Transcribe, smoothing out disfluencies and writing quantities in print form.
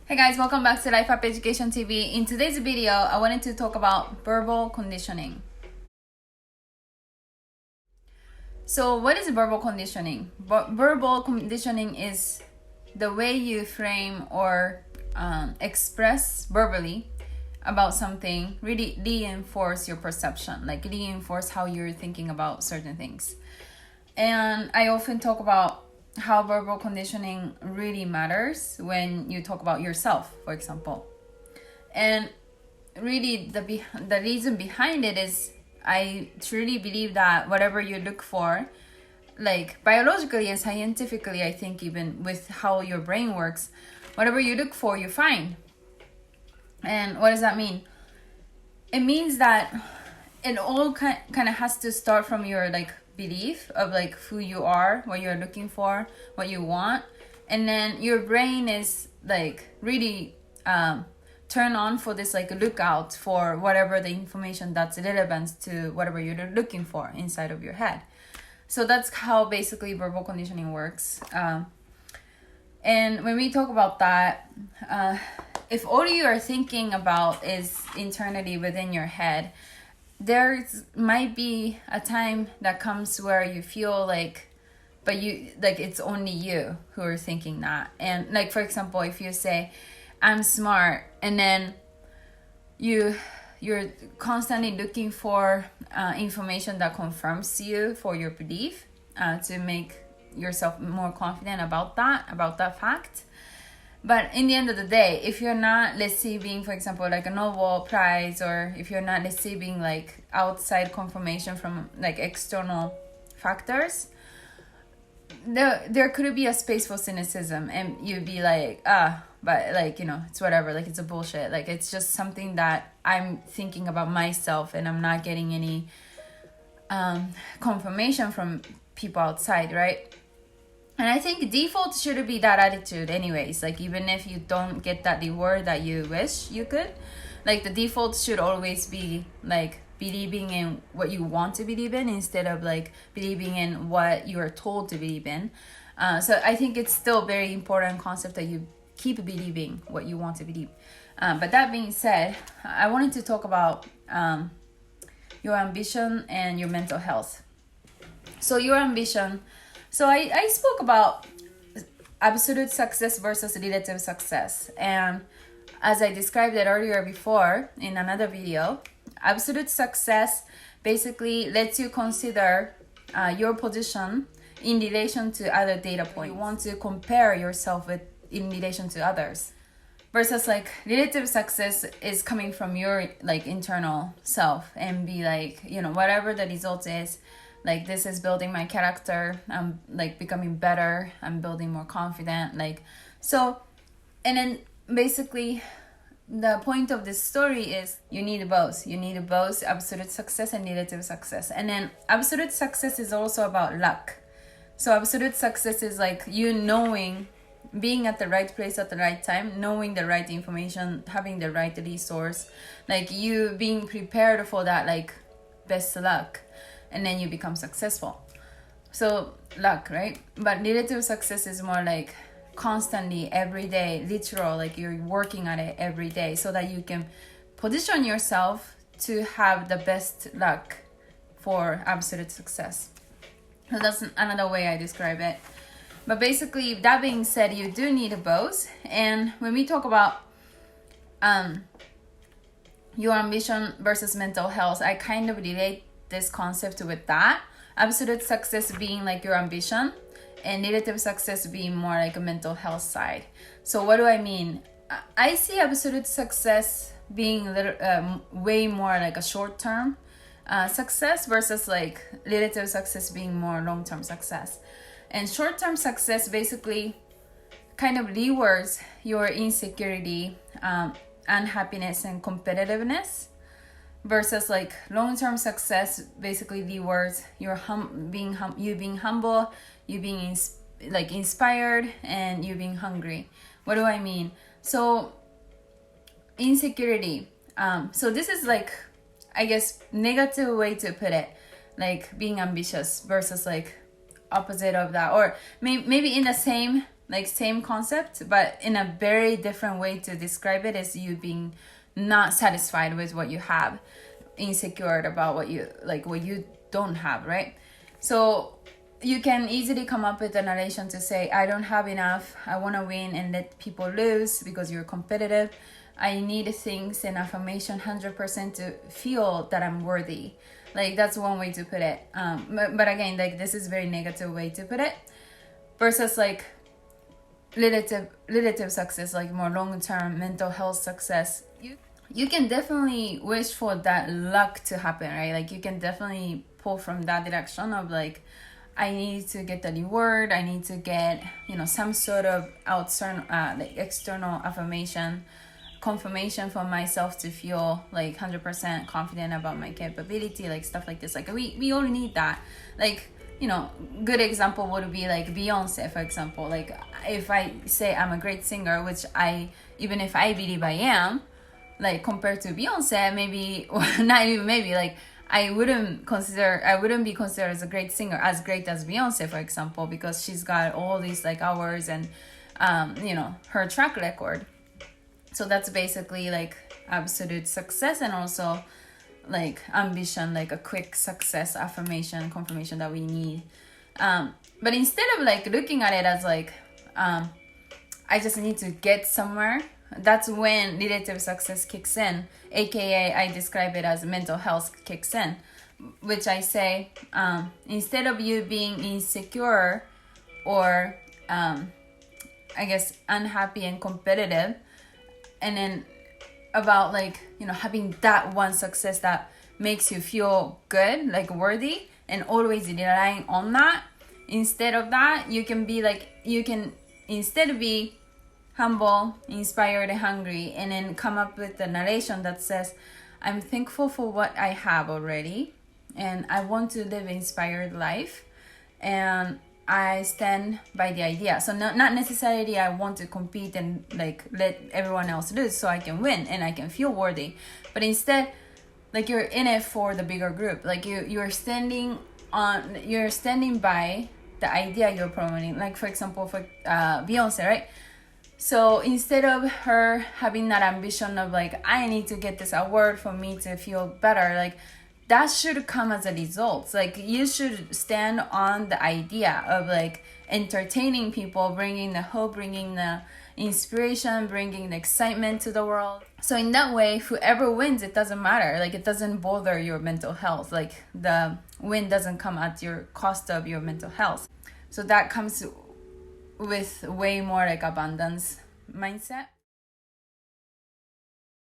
Hey guys, welcome back to Life Up Education TV. In today's video, I wanted to talk about verbal conditioning. So what is verbal conditioning? Verbal conditioning is the way you frame or express verbally about something, really reinforce your perception, like reinforce how you're thinking about certain things. And I often talk about how verbal conditioning really matters when you talk about yourself, for example. And really the reason behind it is I truly believe that whatever you look for, like biologically and scientifically, I think even with how your brain works, whatever you look for, you find. And what does that mean? It means that it all kind of has to start from your belief of who you are, what you're looking for, what you want, and then your brain is really turn on for this lookout for whatever the information that's relevant to whatever you're looking for inside of your head. So that's how basically verbal conditioning works. And when we talk about that, if all you are thinking about is internally within your head, there might be a time that comes where you feel it's only you who are thinking that. And for example, if you say I'm smart, and then you're constantly looking for information that confirms you for your belief, to make yourself more confident about that fact. But in the end of the day, if you're not receiving, for example, a Nobel Prize, or if you're not receiving outside confirmation from external factors, there could be a space for cynicism, and you'd be but it's whatever, it's a bullshit. It's just something that I'm thinking about myself, and I'm not getting any confirmation from people outside, right? And I think default should be that attitude anyways. Even if you don't get that reward that you wish you could, the default should always be believing in what you want to believe in instead of believing in what you are told to believe in. So I think it's still very important concept that you keep believing what you want to believe. But that being said, I wanted to talk about your ambition and your mental health. So your ambition. So I spoke about absolute success versus relative success. And as I described it earlier before in another video, absolute success basically lets you consider your position in relation to other data points. You want to compare yourself with in relation to others. Versus relative success is coming from your internal self, and be whatever the result is, this is building my character, I'm becoming better, I'm building more confident, so. And then basically the point of this story is you need both absolute success and relative success. And then absolute success is also about luck. So absolute success is you knowing, being at the right place at the right time, knowing the right information, having the right resource, you being prepared for that best luck, and then you become successful. So luck, right? But relative success is more constantly, every day, literal, you're working at it every day so that you can position yourself to have the best luck for absolute success. So that's another way I describe it. But basically, that being said, you do need both. And when we talk about your ambition versus mental health, I kind of relate this concept with that. Absolute success being your ambition, and relative success being more a mental health side. So what do I mean? I see absolute success being way more a short-term success versus relative success being more long-term success. And short-term success basically kind of rewards your insecurity, unhappiness, and competitiveness, versus long-term success basically rewards your being humble, you being inspired, and you being hungry. What do I mean? So insecurity. So this is I guess negative way to put it, being ambitious versus opposite of that, or maybe in the same like same concept, but in a very different way to describe it is you being not satisfied with what you have, insecure about what you don't have, right? So you can easily come up with a narration to say, I don't have enough, I want to win and let people lose because you're competitive. I need things and affirmation 100% to feel that I'm worthy. Like that's one way to put it. But again, like this is very negative way to put it. Versus like relative success, like more long-term mental health success. You can definitely wish for that luck to happen, right? Like you can definitely pull from that direction of like, I need to get the reward, I need to get, some sort of external affirmation, confirmation for myself to feel like 100% confident about my capability, like stuff like this. Like we all need that. Like, good example would be like Beyonce, for example. Like if I say I'm a great singer, which even if I believe I am, like compared to Beyonce, maybe, or not even maybe, like I wouldn't be considered as a great singer, as great as Beyonce, for example, because she's got all these like hours and, her track record. So that's basically like absolute success and also like ambition, like a quick success, affirmation, confirmation that we need. But instead of like looking at it as like, I just need to get somewhere, that's when relative success kicks in, aka I describe it as mental health kicks in, which I say, instead of you being insecure or I guess unhappy and competitive, and then about like, having that one success that makes you feel good, like worthy, and always relying on that, instead of that, you can instead be humble, inspired, and hungry, and then come up with a narration that says, I'm thankful for what I have already, and I want to live an inspired life, and I stand by the idea. So not necessarily I want to compete and like let everyone else lose so I can win and I can feel worthy, but instead, like you're in it for the bigger group. Like you're standing by the idea you're promoting. Like for example, for Beyonce, right? So instead of her having that ambition of like, I need to get this award for me to feel better, like that should come as a result. Like you should stand on the idea of like entertaining people, bringing the hope, bringing the inspiration, bringing the excitement to the world. So in that way, whoever wins, it doesn't matter. Like it doesn't bother your mental health. Like the win doesn't come at your cost of your mental health. So that comes with way more like abundance mindset.